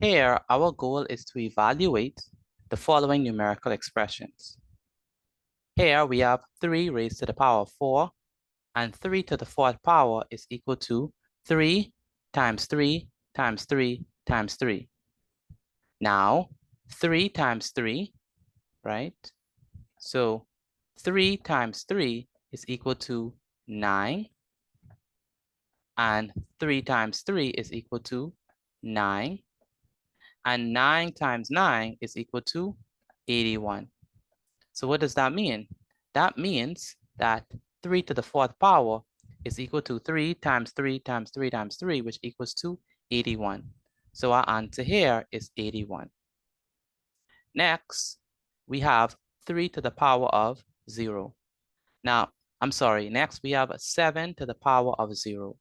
Here, our goal is to evaluate the following numerical expressions. Here we have 3 raised to the power of 4, and 3 to the 4th power is equal to 3 times 3 times 3 times 3. Now, 3 times 3, right? So 3 times 3 is equal to 9, and 3 times 3 is equal to 9, and 9 times 9 is equal to 81. So what does that mean? That means that 3 to the 4th power is equal to 3 times 3 times 3 times 3, which equals to 81. So our answer here is 81. Next, we have 3 to the power of 0. Now, I'm sorry, next we have 7 to the power of 0.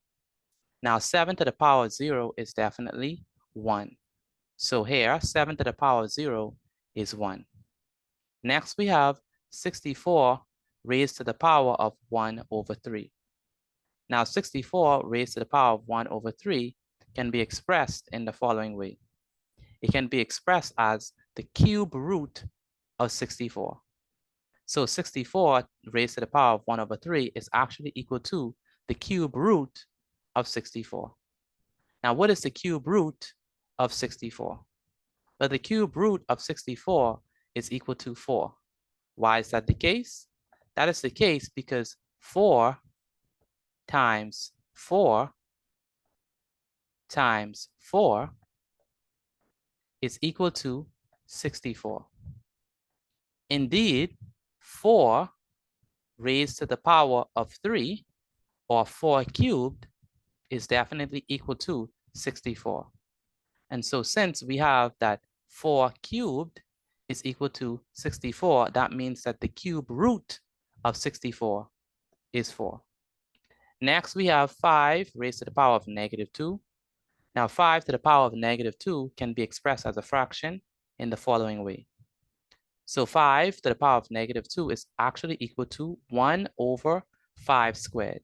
Now, 7 to the power of 0 is definitely 1. So here, 7 to the power of 0 is 1. Next, we have 64 raised to the power of 1 over 3. Now, 64 raised to the power of 1 over 3 can be expressed in the following way. It can be expressed as the cube root of 64. So 64 raised to the power of 1 over 3 is actually equal to the cube root of 64. Now, what is the cube root of 64? Well, the cube root of 64 is equal to 4. Why is that the case? That is the case because 4 times 4 times 4 is equal to 64. Indeed, 4 raised to the power of 3, or 4 cubed, is definitely equal to 64. And so since we have that 4 cubed is equal to 64, that means that the cube root of 64 is 4. Next, we have 5 raised to the power of -2. Now, 5 to the power of -2 can be expressed as a fraction in the following way. So 5 to the power of -2 is actually equal to 1 over 5 squared.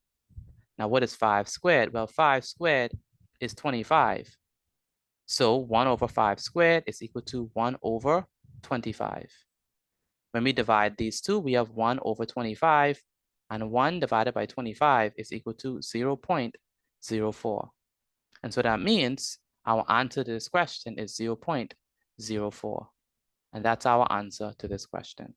Now, what is 5 squared? Well, 5 squared is 25. So 1 over 5 squared is equal to 1 over 25. When we divide these two, we have 1 over 25, and 1 divided by 25 is equal to 0.04. And so that means our answer to this question is 0.04. And that's our answer to this question.